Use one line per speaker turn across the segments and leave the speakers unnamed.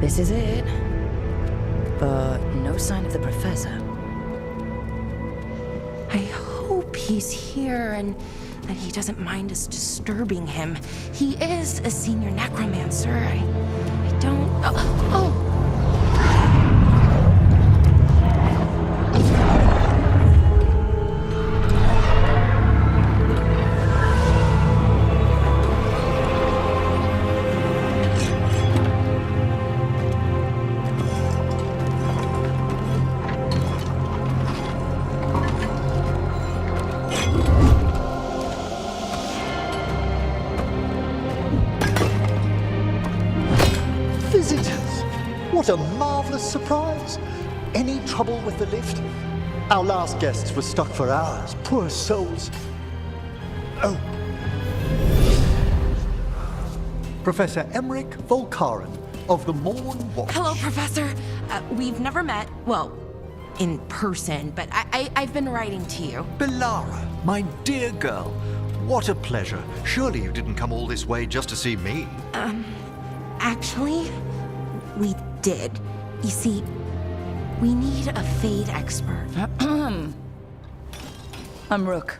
This is it. But no sign of the professor.
I hope he's here and that he doesn't mind us disturbing him. He is a senior necromancer. I don't... Oh!
What a marvelous surprise! Any trouble with the lift? Our last guests were stuck for hours. Poor souls. Oh. Professor Emmerich Volkaren of the Morn Watch.
Hello, Professor. We've never met, well, in person, but I've been writing to you.
Belara, my dear girl, what a pleasure. Surely you didn't come all this way just to see me.
Actually, we did. You see, we need a Fade expert.
I'm Rook.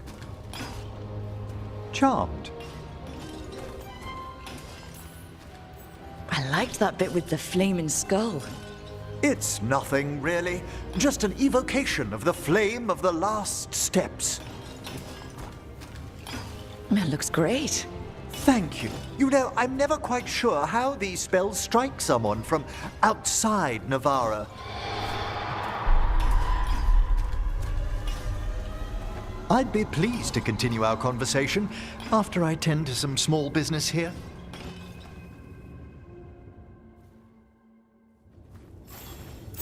Charmed.
I liked that bit with the flaming skull.
It's nothing, really. Just an evocation of the flame of the last steps.
It looks great.
Thank you. You know, I'm never quite sure how these spells strike someone from outside Navarra. I'd be pleased to continue our conversation after I tend to some small business here.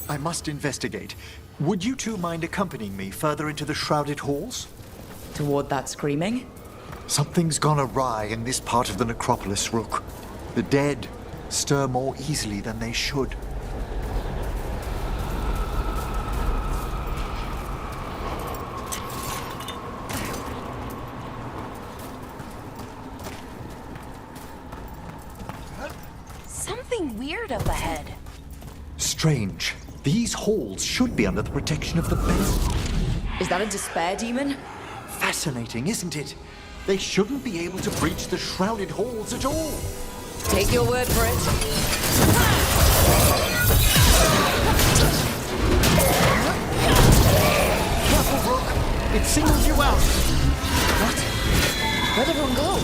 I must investigate. Would you two mind accompanying me further into the shrouded halls?
Toward that screaming?
Something's gone awry in this part of the necropolis, Rook. The dead stir more easily than they should.
Something weird up ahead.
Strange. These halls should be under the protection of the bell.
Is that a despair demon?
Fascinating, isn't it? They shouldn't be able to breach the shrouded halls at all.
Take your word for it.
Careful, Rook. It singles you out.
What? Where'd everyone go?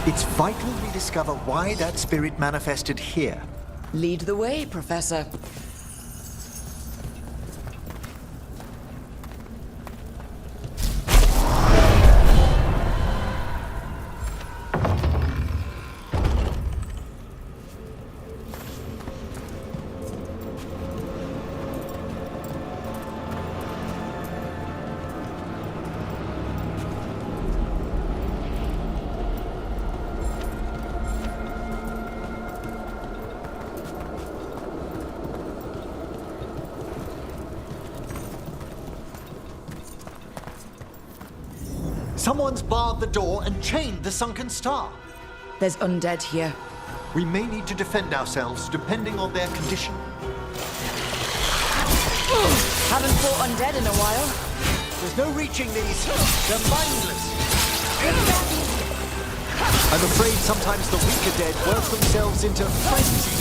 It's vital we discover why that spirit manifested here.
Lead the way, Professor.
Someone's barred the door and chained the sunken star.
There's undead here.
We may need to defend ourselves depending on their condition.
Haven't fought undead in a while.
There's no reaching these. They're mindless. I'm afraid sometimes the weaker dead work themselves into frenzy.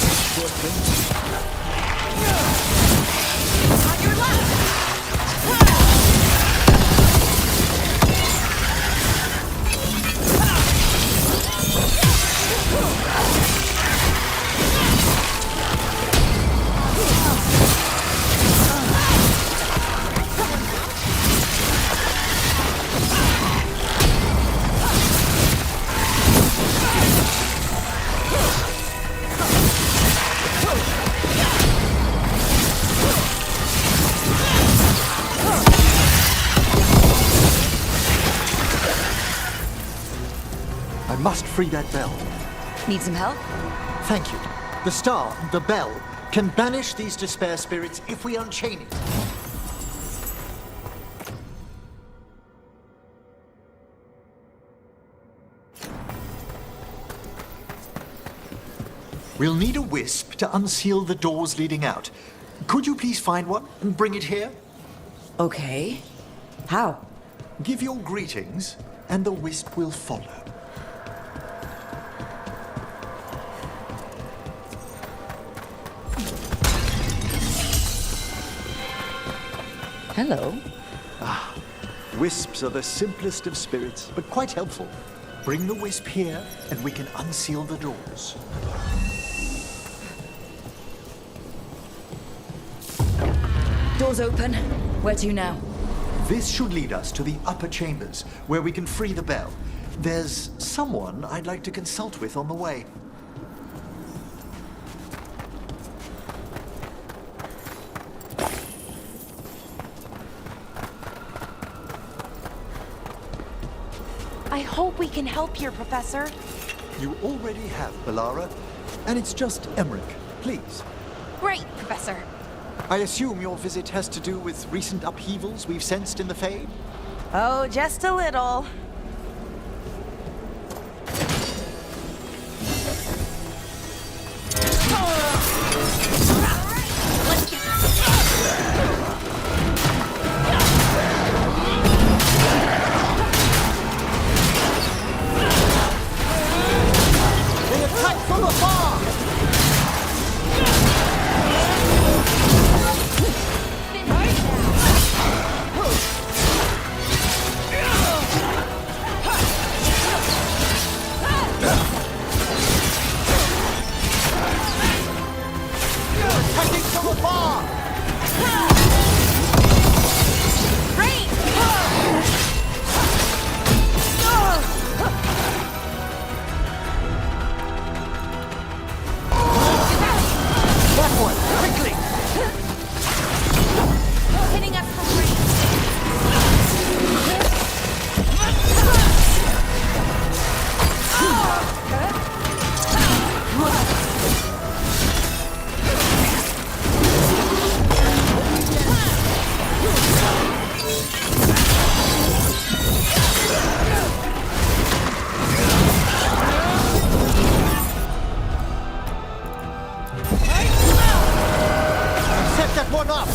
On your left!
must free that bell.
Need some help?
Thank you. The star, the bell, can banish these despair spirits if we unchain it. We'll need a wisp to unseal the doors leading out. Could you please find one and bring it here?
Okay. How?
Give your greetings, and the wisp will follow.
Hello.
Wisps are the simplest of spirits, but quite helpful. Bring the wisp here, and we can unseal the doors.
Doors open. Where to now?
This should lead us to the upper chambers, where we can free the bell. There's someone I'd like to consult with on the way.
I hope we can help here, Professor.
You already have, Bellara, and it's just Emmerich. Please.
Great, Professor.
I assume your visit has to do with recent upheavals we've sensed in the Fade?
Oh, just a little.
They attack from afar! Attacking from afar! That one, quickly!
Hitting us from range.
Set that one up!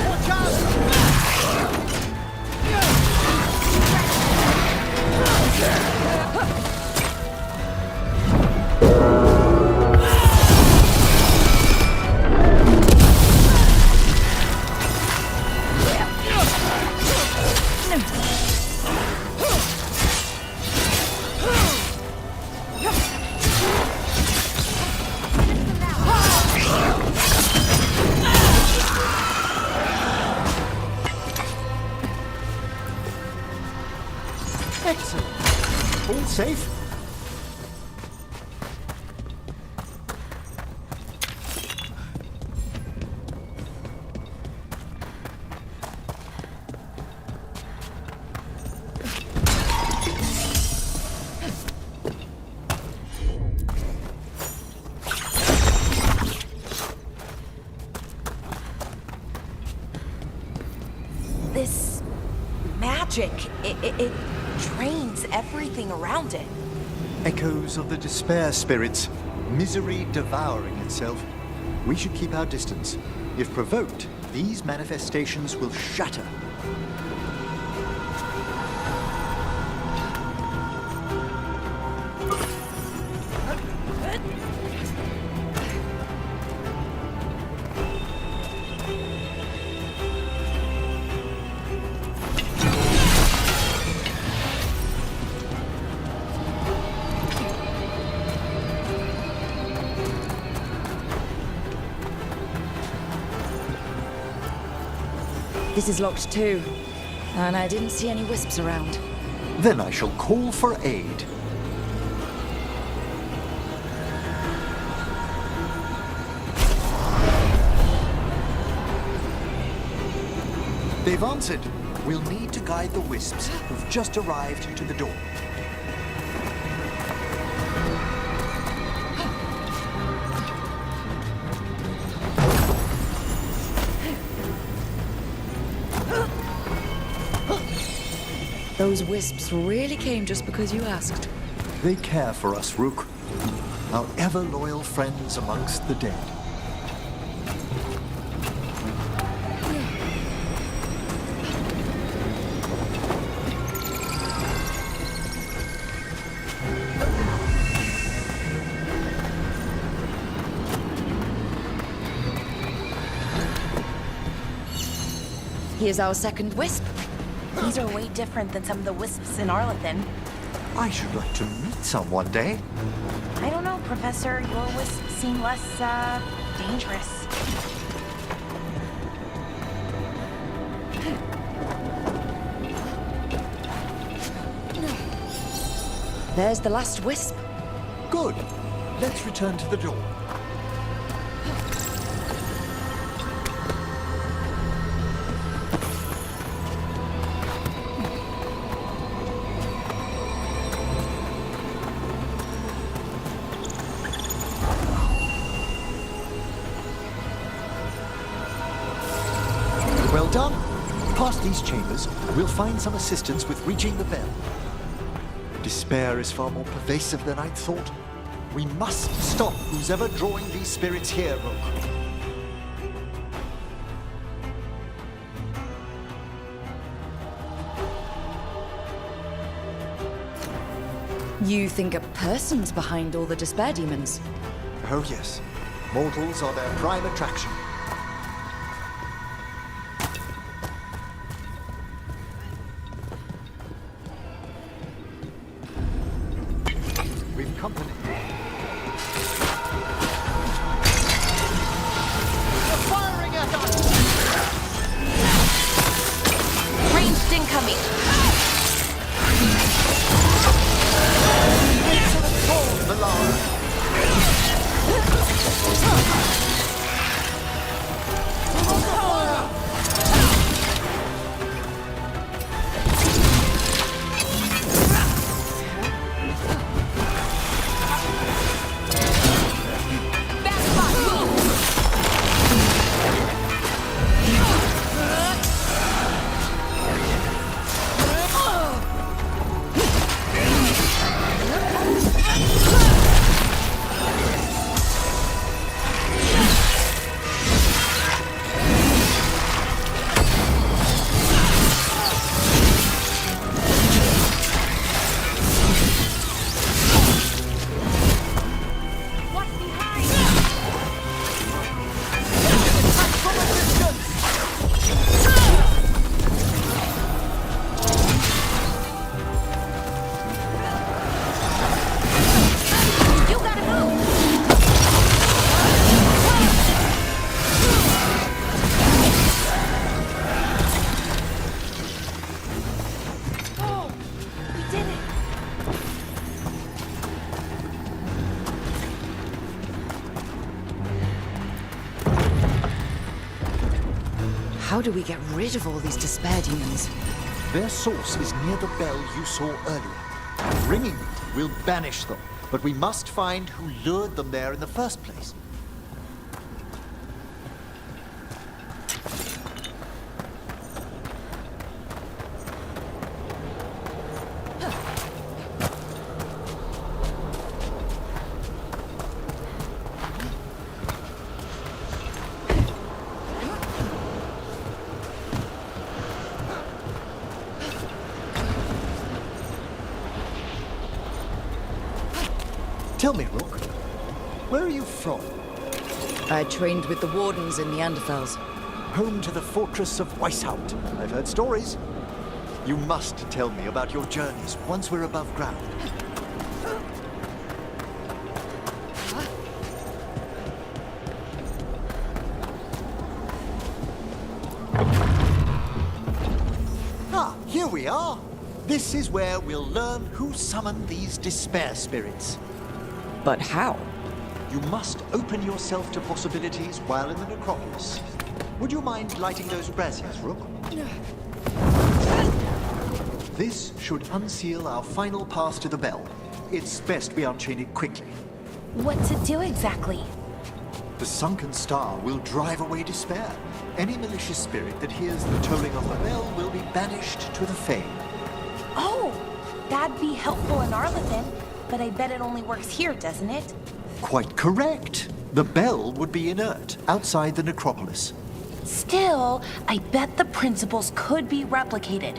Watch out! Excellent. All safe?
This magic, it drains everything around it.
Echoes of the despair spirits, misery devouring itself. We should keep our distance. If provoked, these manifestations will shatter.
This is locked too. And I didn't see any wisps around.
Then I shall call for aid. They've answered. We'll need to guide the wisps who've just arrived to the door.
Those wisps really came just because you asked.
They care for us, Rook. Our ever-loyal friends amongst the dead.
Here's our second wisp.
These are way different than some of the wisps in Arlethan.
I should like to meet some one day.
I don't know, Professor. Your wisps seem less, dangerous.
There's the last wisp.
Good. Let's return to the door. Well done. Past these chambers, we'll find some assistance with reaching the bell. Despair is far more pervasive than I'd thought. We must stop who's ever drawing these spirits here, Rook.
You think a person's behind all the despair demons?
Oh yes. Mortals are their prime attraction. We've company. They're firing at us!
Ranged incoming!
Hold the line.
How do we get rid of all these despair demons?
Their source is near the bell you saw earlier. Ringing it will banish them, but we must find who lured them there in the first place. Tell me, Rook, where are you from?
I trained with the wardens in Neanderthals.
Home to the fortress of Weishaupt. I've heard stories. You must tell me about your journeys once we're above ground. Ah, here we are. This is where we'll learn who summoned these despair spirits.
But how?
You must open yourself to possibilities while in the necropolis. Would you mind lighting those braziers, Rook? This should unseal our final path to the bell. It's best we unchain it quickly.
What to do exactly?
The sunken star will drive away despair. Any malicious spirit that hears the tolling of the bell will be banished to the Fae.
Oh, that'd be helpful in Arlathan, but I bet it only works here, doesn't it?
Quite correct. The bell would be inert outside the necropolis.
Still, I bet the principles could be replicated.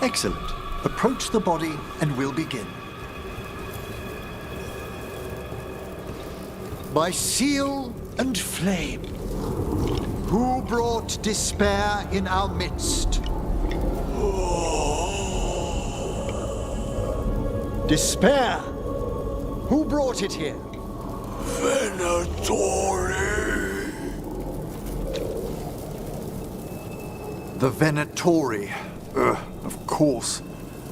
Excellent. Approach the body and we'll begin. By seal and flame, who brought despair in our midst? Despair! Who brought it here?
Venatori.
The Venatori. Of course.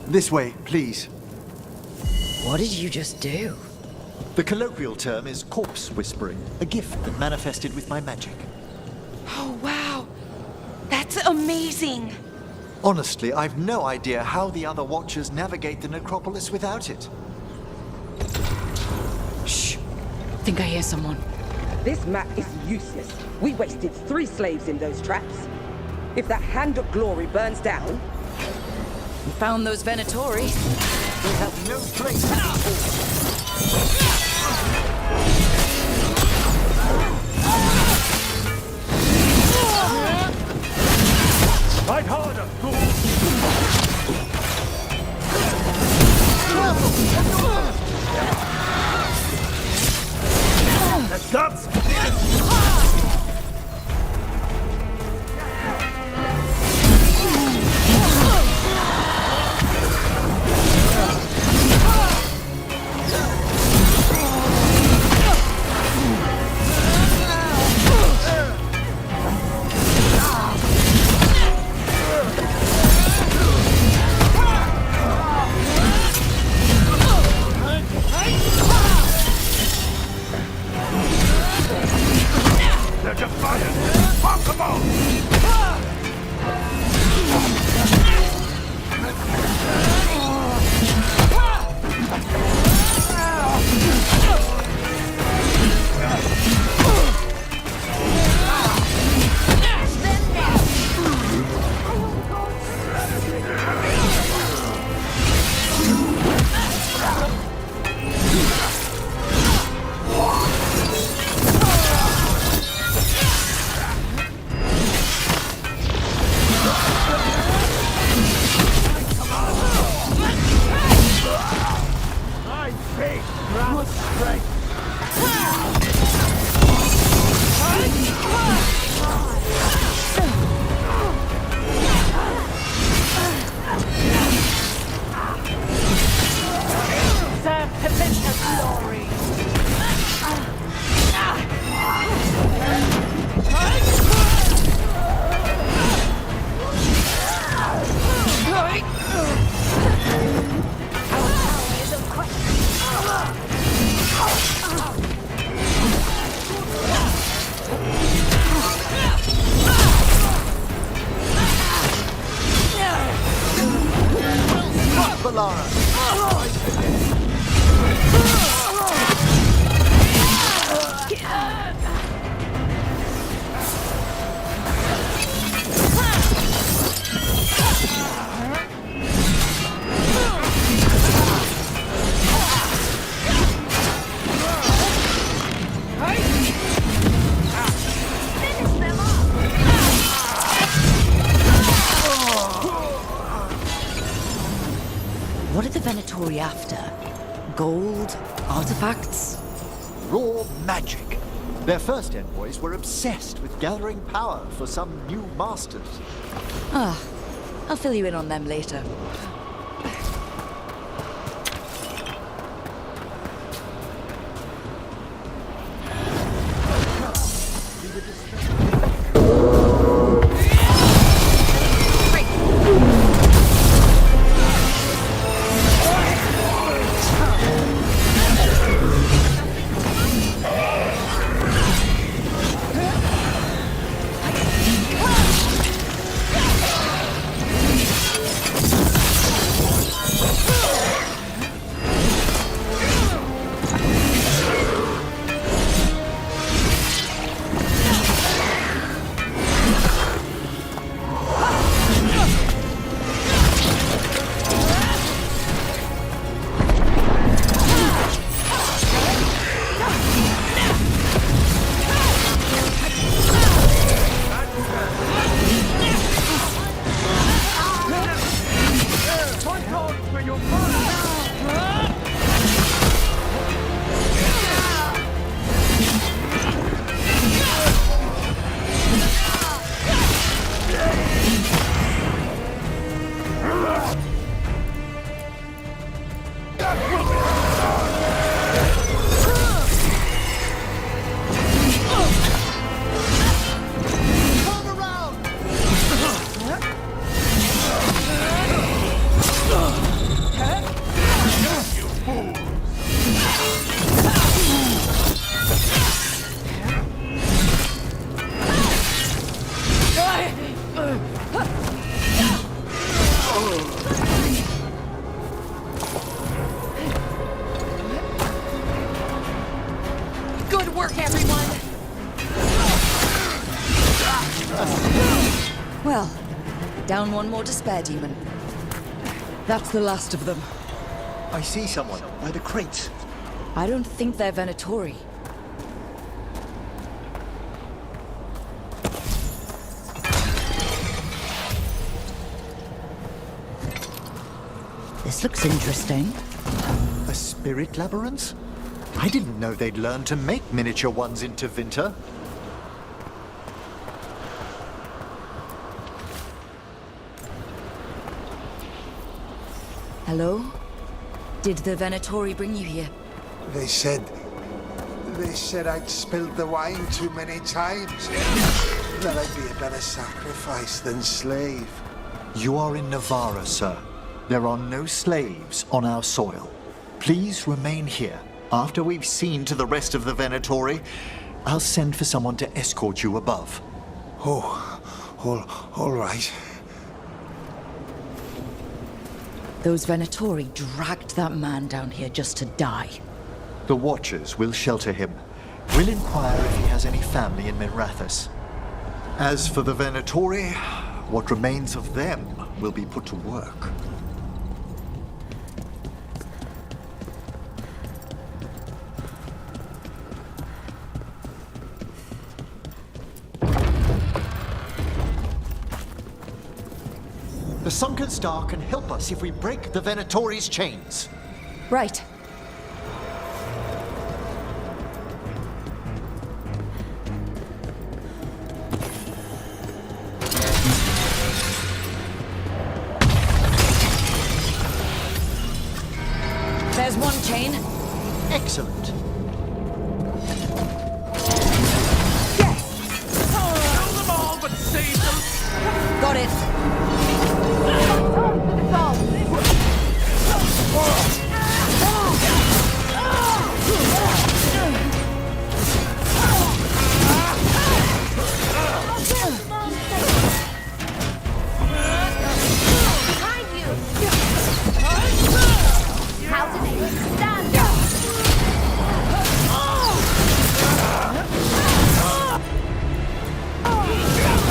This way, please.
What did you just do?
The colloquial term is corpse whispering, a gift that manifested with my magic.
Oh, wow. That's amazing.
Honestly, I've no idea how the other Watchers navigate the necropolis without it.
Shh. Think I hear someone.
This map is useless. We wasted 3 slaves in those traps. If that Hand of Glory burns down...
We found those Venatori.
They have no place.
Fight harder, That's They're defiant! Possible!
What are the Venatori after? Gold? Artifacts?
Raw magic. Their first envoys were obsessed with gathering power for some new masters.
Ah, I'll fill you in on them later. one more despair demon. That's the last of them.
I see someone by the crates.
I don't think they're Venatori. This looks interesting.
A spirit labyrinth? I didn't know they'd learn to make miniature ones into Vinter.
Hello? Did the Venatori bring you here?
They said I'd spilled the wine too many times. That I'd be a better sacrifice than slave.
You are in Navarra, sir. There are no slaves on our soil. Please remain here. After we've seen to the rest of the Venatori, I'll send for someone to escort you above.
All right.
Those Venatori dragged that man down here just to die.
The Watchers will shelter him. We'll inquire if he has any family in Minrathous. As for the Venatori, what remains of them will be put to work. The sunken star can help us if we break the Venatori's chains.
Right. There's one chain.
Excellent.
Kill them all, but save them!
Got it.
Behind you! How do they stand?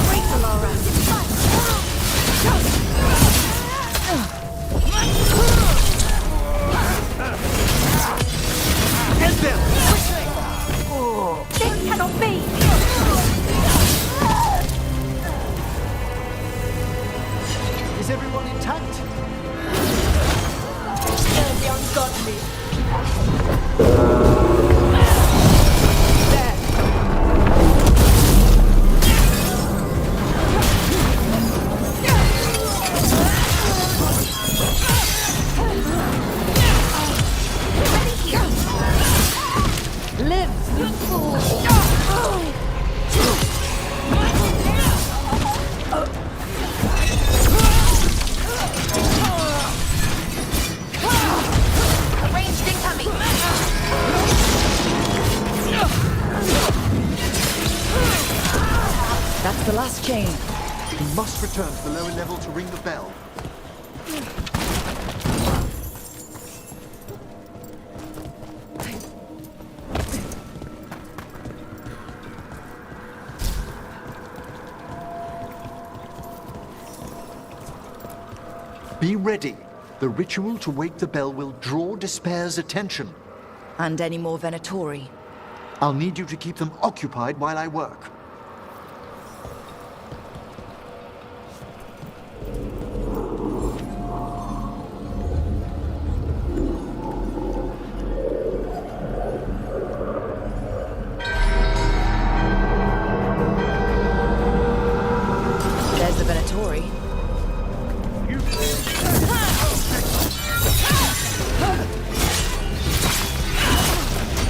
Wait, Laura.
End them!
This cannot be!
Is everyone intact?
The ungodly. Ranged incoming!
That's the last chain.
We must return to the lower level to ring the bell. Be ready. The ritual to wake the bell will draw Despair's attention.
And any more Venatori.
I'll need you to keep them occupied while I work.
There's the Venatori.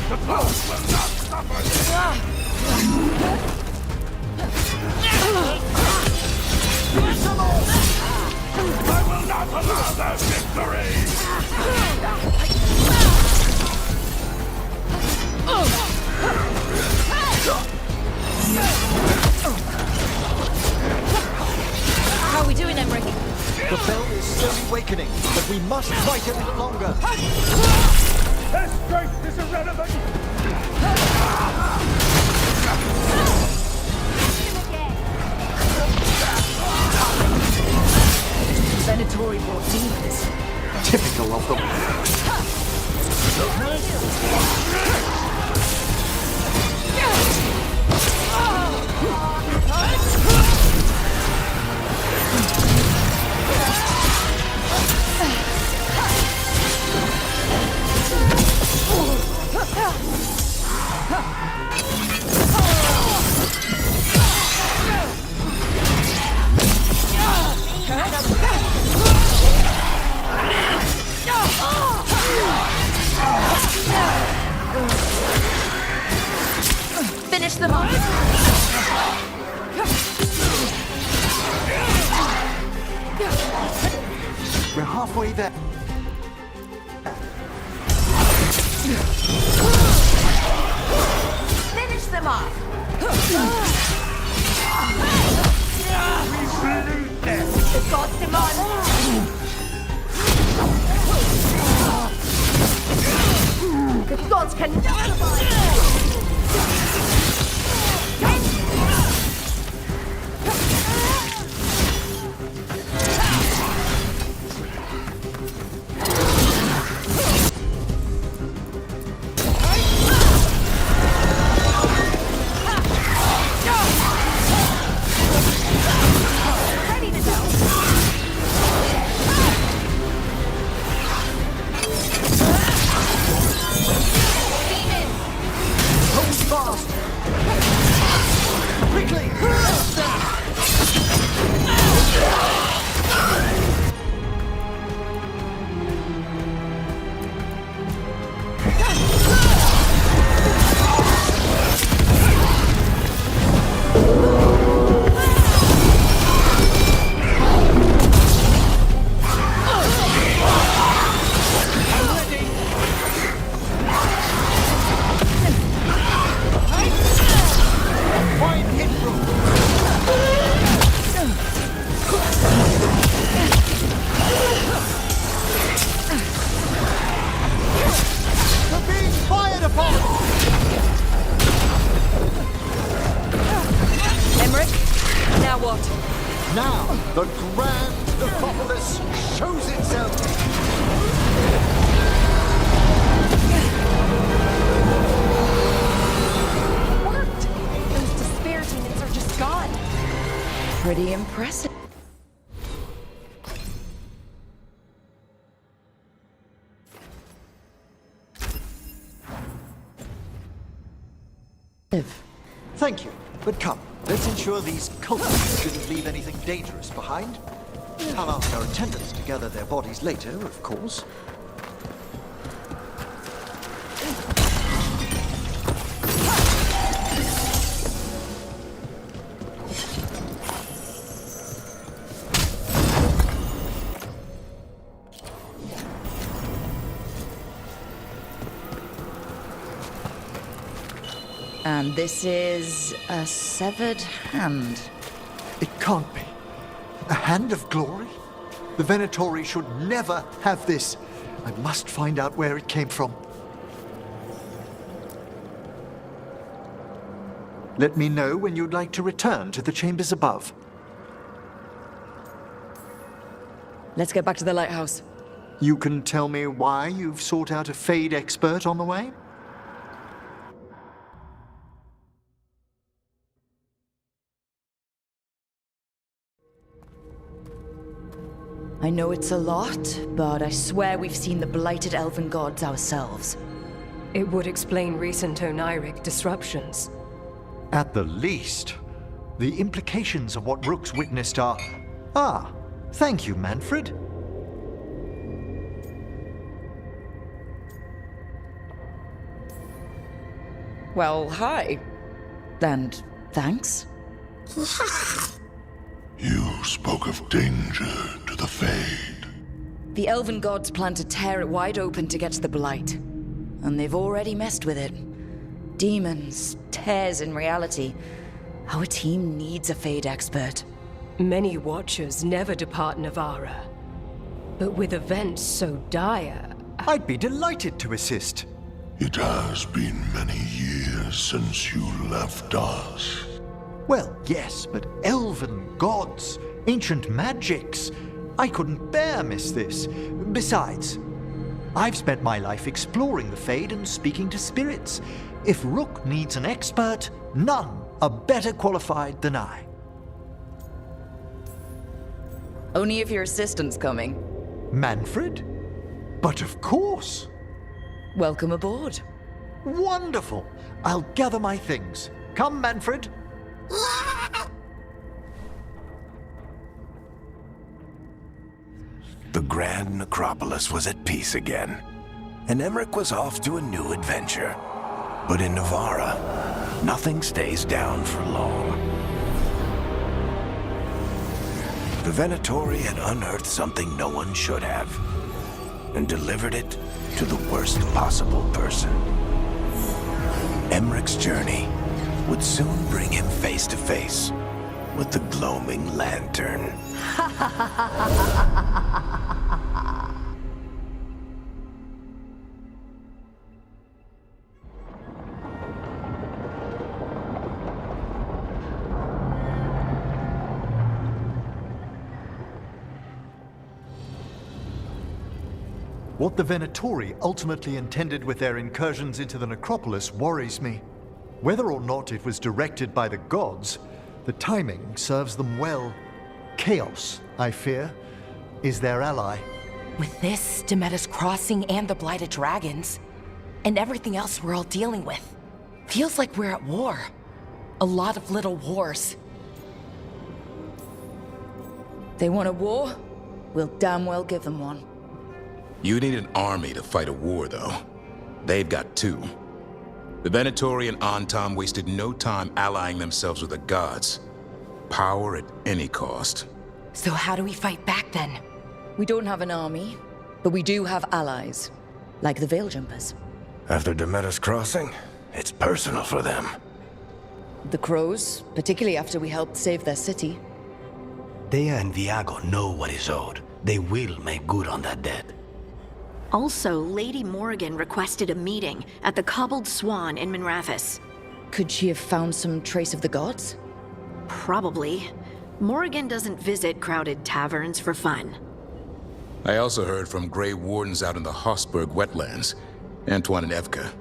The pulse will not suffer! I will not allow their victory!
How are we doing, Emmerich?
The bell is slowly awakening, but we must fight a little longer.
Their strength is irrelevant!
Venatori brought demons.
Typical of them.
Finish them off.
We're halfway there.
Finish them off. The gods demand. The gods can ready to go.
Hold fast! Quickly! Find hit room! They're being fired upon!
Emmerich, now what?
Now, the grand necropolis shows itself!
It worked. Those despair demons are just gone.
Pretty impressive.
Thank you. But come, let's ensure these cultists didn't leave anything dangerous behind. I'll ask our attendants to gather their bodies later, of course.
And this is a severed hand.
It can't be. A hand of glory? The Venatori should never have this. I must find out where it came from. Let me know when you'd like to return to the chambers above.
Let's get back to the lighthouse.
You can tell me why you've sought out a Fade expert on the way?
I know it's a lot, but I swear we've seen the blighted elven gods ourselves.
It would explain recent Oniric disruptions.
At the least, the implications of what Rook's witnessed are... Ah, thank you, Manfred.
Well, hi. And thanks.
You spoke of danger to the Fade.
The elven gods plan to tear it wide open to get to the blight. And they've already messed with it. Demons, tears in reality. Our team needs a Fade expert.
Many Watchers never depart Navara. But with events so dire...
I'd be delighted to assist.
It has been many years since you left us.
Well, yes, but elven gods, ancient magics. I couldn't bear miss this. Besides, I've spent my life exploring the Fade and speaking to spirits. If Rook needs an expert, none are better qualified than I.
Only if your assistant's coming.
Manfred? But of course!
Welcome aboard.
Wonderful! I'll gather my things. Come, Manfred.
The Grand Necropolis was at peace again, and Emmerich was off to a new adventure. But in Navarra, nothing stays down for long. The Venatori had unearthed something no one should have, and delivered it to the worst possible person. Emmerich's journey would soon bring him face to face with the gloaming lantern.
What the Venatori ultimately intended with their incursions into the necropolis worries me. Whether or not it was directed by the gods, the timing serves them well. Chaos, I fear, is their ally.
With this, Demeter's Crossing and the Blighted Dragons, and everything else we're all dealing with, feels like we're at war. A lot of little wars.
They want a war? We'll damn well give them one.
You need an army to fight a war, though. They've got two. The Venatori and Antam wasted no time allying themselves with the gods. Power at any cost.
So how do we fight back then?
We don't have an army, but we do have allies, like the Veil Jumpers.
After Demeter's Crossing, it's personal for them.
The Crows, particularly after we helped save their city.
Dea and Viago know what is owed. They will make good on that debt.
Also, Lady Morrigan requested a meeting at the Cobbled Swan in Minrathous.
Could she have found some trace of the gods?
Probably. Morrigan doesn't visit crowded taverns for fun.
I also heard from Grey Wardens out in the Hossberg wetlands, Antoine and Evka.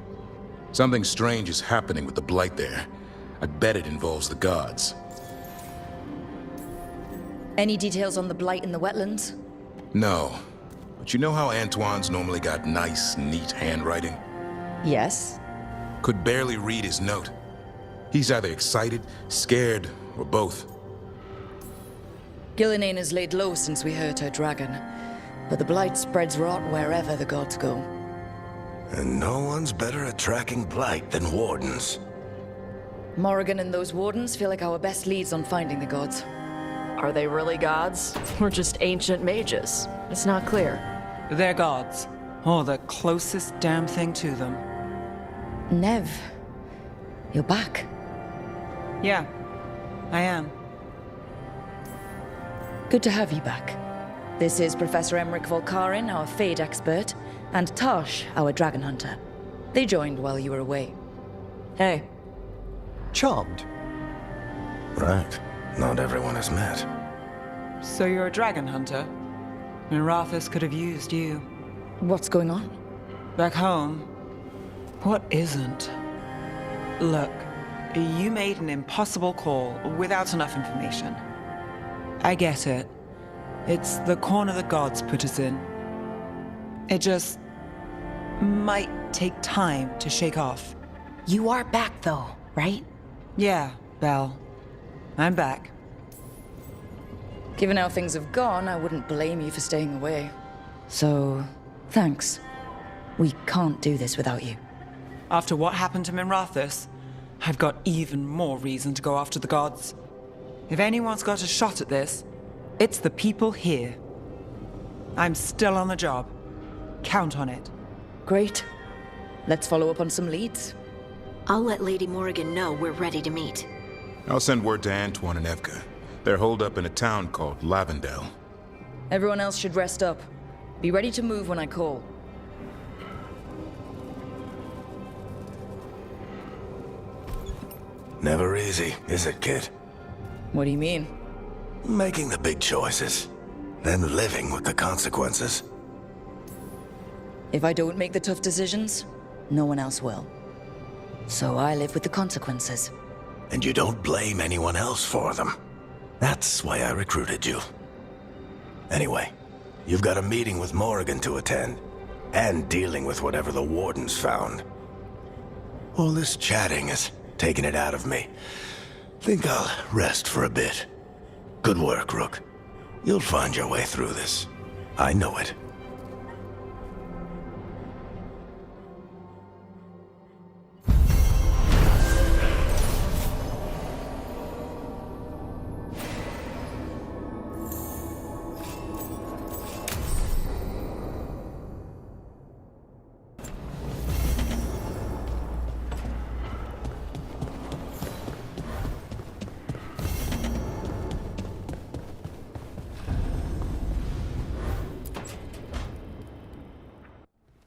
Something strange is happening with the Blight there. I bet it involves the gods.
Any details on the Blight in the wetlands?
No. But you know how Antoine's normally got nice, neat handwriting?
Yes.
Could barely read his note. He's either excited, scared, or both.
Gillinane has laid low since we hurt her dragon, but the Blight spreads rot wherever the gods go.
And no one's better at tracking Blight than Wardens.
Morrigan and those Wardens feel like our best leads on finding the gods.
Are they really gods? Or just ancient mages? It's not clear.
They're gods. Or the closest damn thing to them.
Nev, you're back.
Yeah, I am.
Good to have you back. This is Professor Emmerich Volkarin, our Fade expert, and Tosh, our dragon hunter. They joined while you were away.
Hey.
Charmed.
Right. Not everyone has met.
So you're a dragon hunter? Minrathous could have used you.
What's going on?
Back home, what isn't? Look, you made an impossible call without enough information. I get it. It's the corner the gods put us in. It just might take time to shake off.
You are back though, right?
Yeah, Belle. I'm back.
Given how things have gone, I wouldn't blame you for staying away. So, thanks. We can't do this without you.
After what happened to Minrathous, I've got even more reason to go after the gods. If anyone's got a shot at this, it's the people here. I'm still on the job. Count on it.
Great. Let's follow up on some leads.
I'll let Lady Morrigan know we're ready to meet.
I'll send word to Antoine and Evka. They're holed up in a town called Lavendel.
Everyone else should rest up. Be ready to move when I call.
Never easy, is it, kid?
What do you mean?
Making the big choices. then living with the consequences.
If I don't make the tough decisions, no one else will. So I live with the consequences.
And you don't blame anyone else for them. That's why I recruited you. Anyway, you've got a meeting with Morrigan to attend, and dealing with whatever the Wardens found. All this chatting is taking it out of me. Think I'll rest for a bit. Good work, Rook. You'll find your way through this. I know it.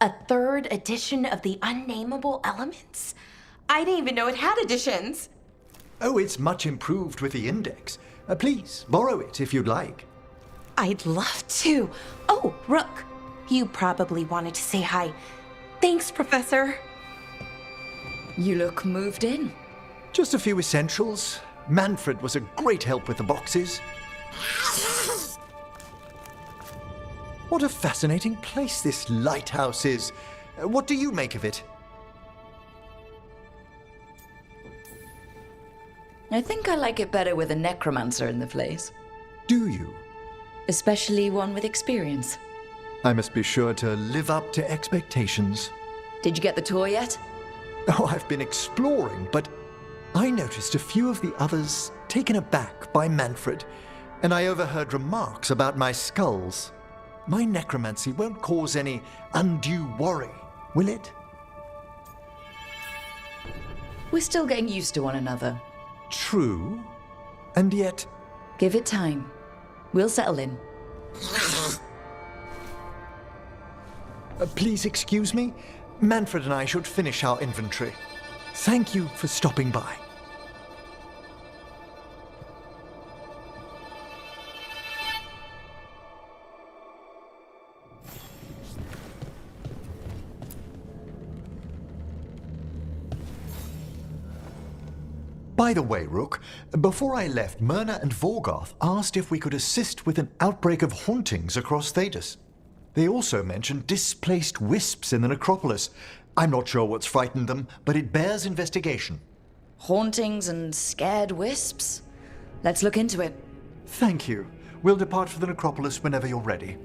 A third edition of the Unnameable Elements? I didn't even know it had editions.
Oh, it's much improved with the index. Please, borrow it if you'd like.
I'd love to. Oh, Rook, you probably wanted to say hi. Thanks, Professor.
You look moved in.
Just a few essentials. Manfred was a great help with the boxes. What a fascinating place this lighthouse is. What do you make of it?
I think I like it better with a necromancer in the place.
Do you?
Especially one with experience.
I must be sure to live up to expectations.
Did you get the tour yet?
Oh, I've been exploring, but I noticed a few of the others taken aback by Manfred, and I overheard remarks about my skulls. My necromancy won't cause any undue worry, will it?
We're still getting used to one another.
True, and yet...
Give it time. We'll settle in.
Please excuse me. Manfred and I should finish our inventory. Thank you for stopping by. By the way, Rook, before I left, Myrna and Vorgoth asked if we could assist with an outbreak of hauntings across Thedas. They also mentioned displaced wisps in the necropolis. I'm not sure what's frightened them, but it bears investigation.
Hauntings and scared wisps? Let's look into it.
Thank you. We'll depart for the necropolis whenever you're ready.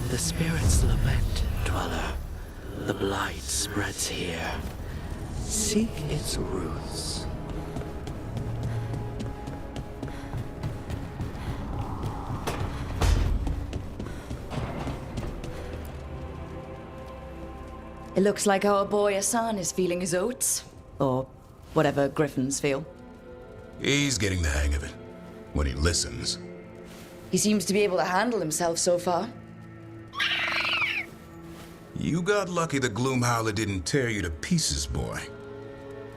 The spirits lament, Dweller. The blight spreads here. Seek its roots.
It looks like our boy Asan is feeling his oats. Or whatever griffins feel.
He's getting the hang of it. When he listens.
He seems to be able to handle himself so far.
You got lucky the Gloomhowler didn't tear you to pieces, boy.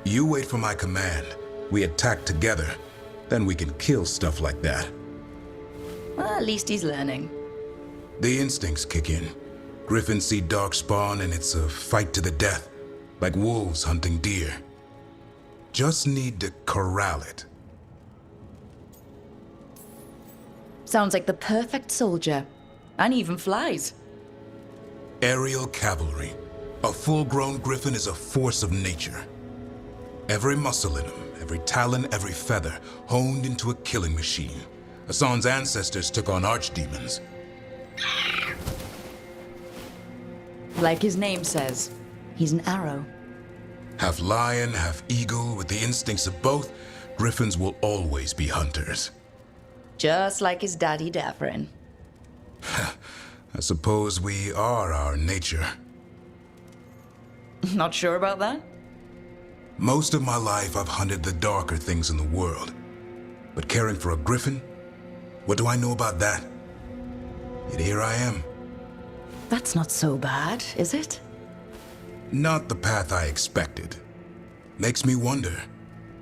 You wait for my command. We attack together. Then we can kill stuff like that.
Well, at least he's learning.
The instincts kick in. Griffins see darkspawn and it's a fight to the death, like wolves hunting deer. Just need to corral it.
Sounds like the perfect soldier. And even flies.
Aerial cavalry. A full-grown griffin is a force of nature. Every muscle in him, every talon, every feather, honed into a killing machine. Hassan's ancestors took on archdemons.
Like his name says, he's an arrow.
Half lion, half eagle, with the instincts of both, griffins will always be hunters.
Just like his daddy Davrin.
I suppose we are our nature.
Not sure about that?
Most of my life I've hunted the darker things in the world. But caring for a griffin? What do I know about that? Yet here I am.
That's not so bad, is it?
Not the path I expected. Makes me wonder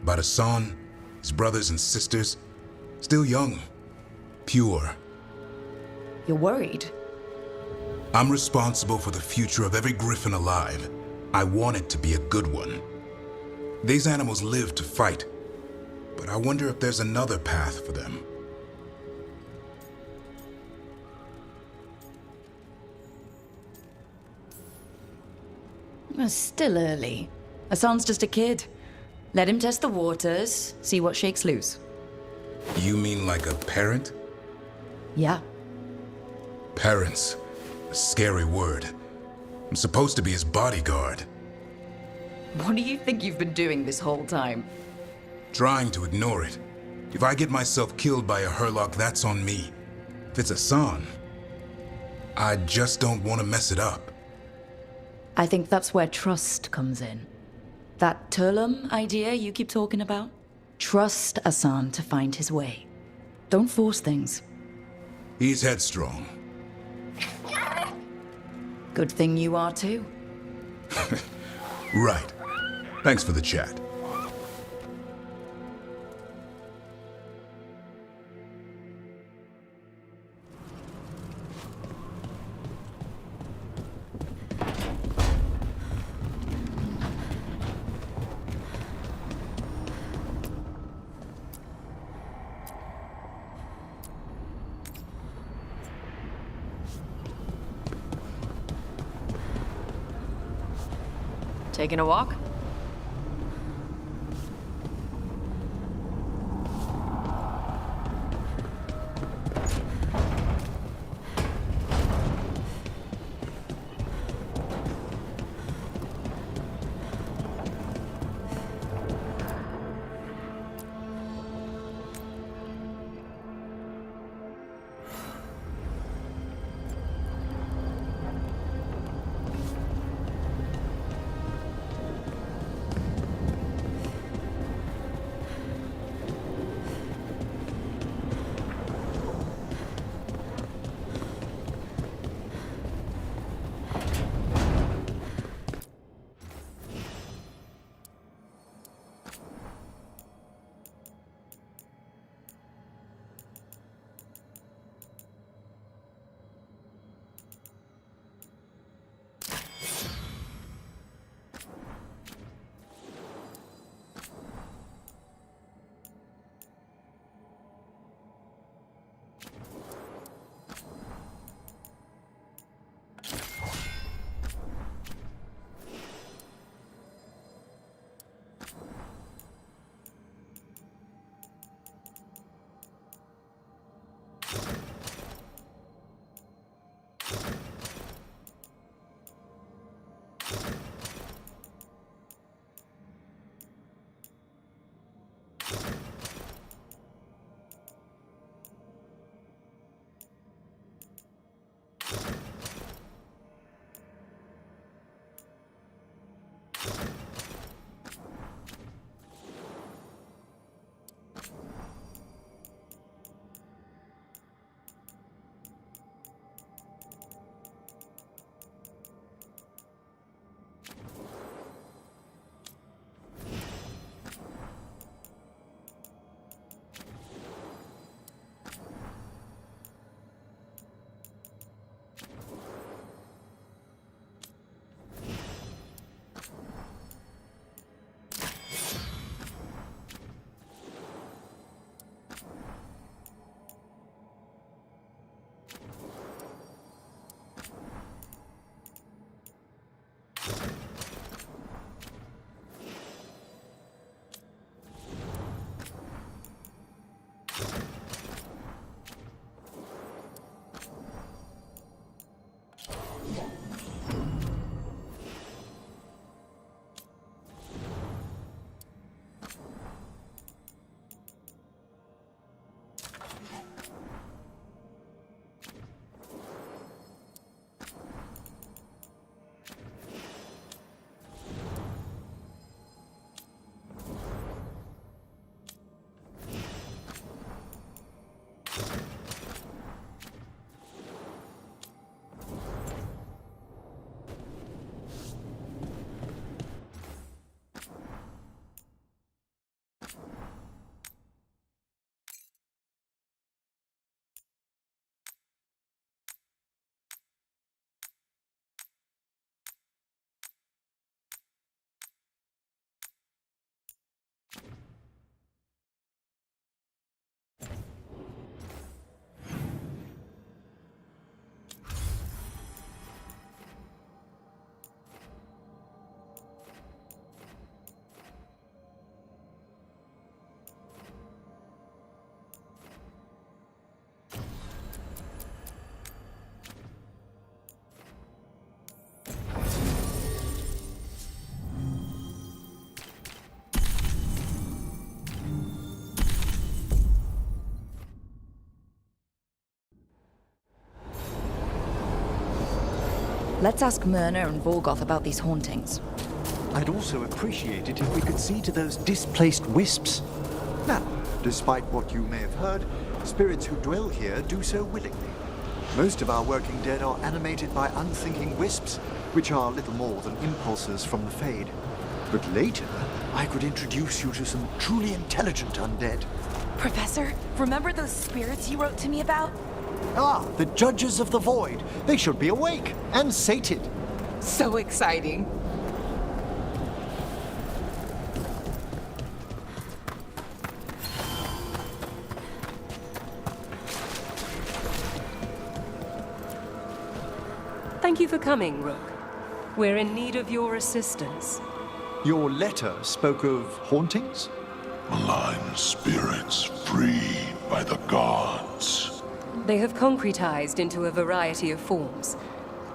about Hassan, his brothers and sisters. Still young, pure.
You're worried?
I'm responsible for the future of every griffin alive. I want it to be a good one. These animals live to fight, but I wonder if there's another path for them.
It's still early. Hassan's just a kid. Let him test the waters, see what shakes loose.
You mean like a parent?
Yeah.
Parents. A scary word. I'm supposed to be his bodyguard.
What do you think you've been doing this whole time?
Trying to ignore it. If I get myself killed by a Herlock, that's on me. If it's Hassan, I just don't want to mess it up.
I think that's where trust comes in. That Turlum idea you keep talking about? Trust Hassan to find his way. Don't force things.
He's headstrong.
Good thing you are too.
Right. Thanks for the chat.
Taking a walk?
Let's ask Myrna and Volgoth about these hauntings.
I'd also appreciate it if we could see to those displaced wisps. Now, despite what you may have heard, spirits who dwell here do so willingly. Most of our working dead are animated by unthinking wisps, which are little more than impulses from the Fade. But later, I could introduce you to some truly intelligent undead.
Professor, remember those spirits you wrote to me about?
Ah, the Judges of the Void. They should be awake and sated.
So exciting.
Thank you for coming, Rook. We're in need of your assistance.
Your letter spoke of hauntings?
Malign spirits freed by the gods.
They have concretized into a variety of forms.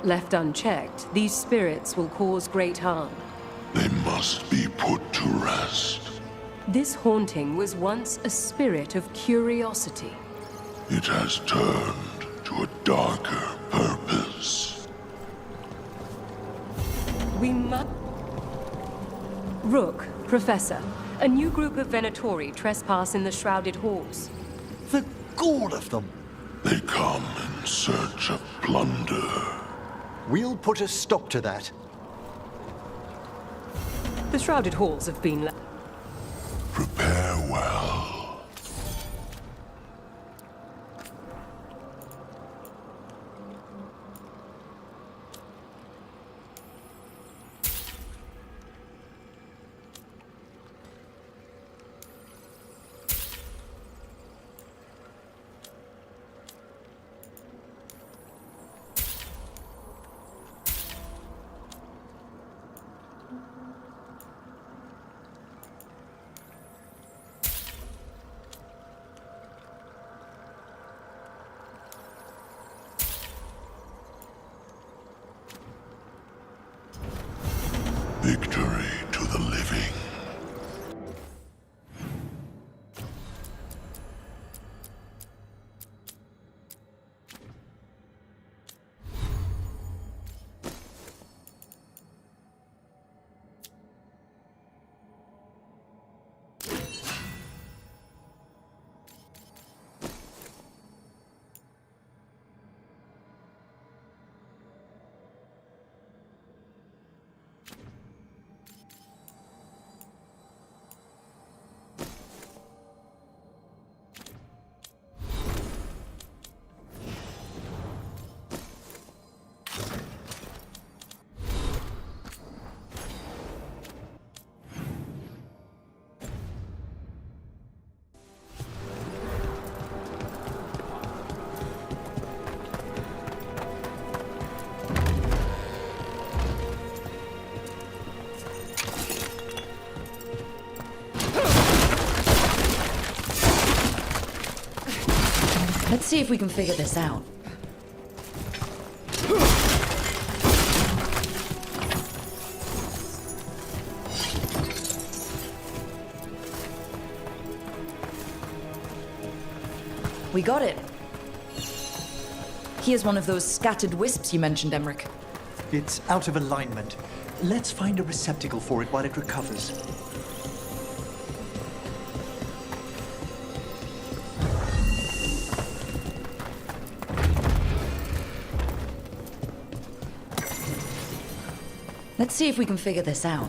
Left unchecked, these spirits will cause great harm.
They must be put to rest.
This haunting was once a spirit of curiosity.
It has turned to a darker purpose.
We must... Rook, Professor, a new group of Venatori trespass in the Shrouded Halls.
The gall of them!
They come in search of plunder.
We'll put a stop to that.
The Shrouded Halls have been...
Prepare well. Victory to the living.
Let's see if we can figure this out. We got it. Here's one of those scattered wisps you mentioned, Emmerich.
It's out of alignment. Let's find a receptacle for it while it recovers.
Let's see if we can figure this out.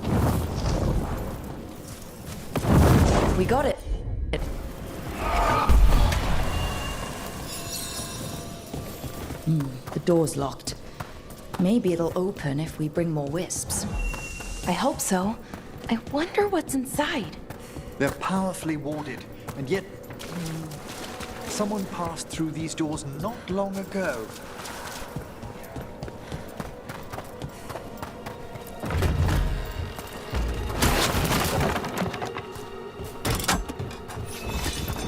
We got it. The door's locked. Maybe it'll open if we bring more wisps.
I hope so. I wonder what's inside.
They're powerfully warded, and yet... someone passed through these doors not long ago.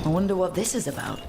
I wonder what this is about.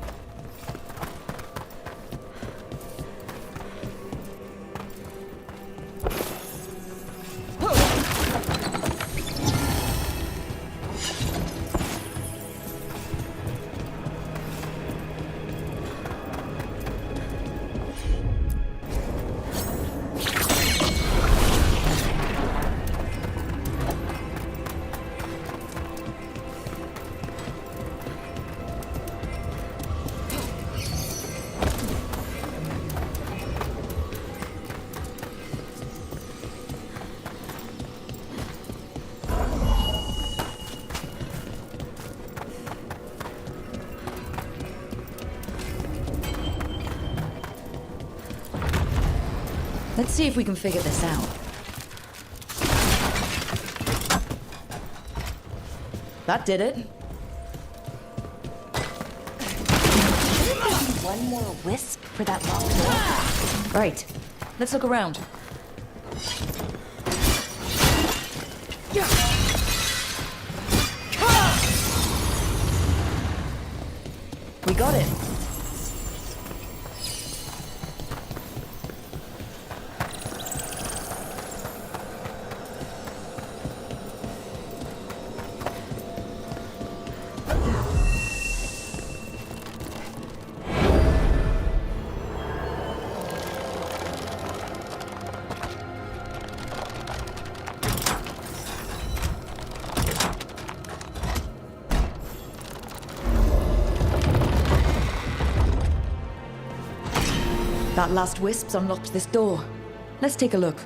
Let's see if we can figure this out. That did it.
One more wisp for that locked door.
Right. Let's look around. We got it. That last wisp's unlocked this door. Let's take a look.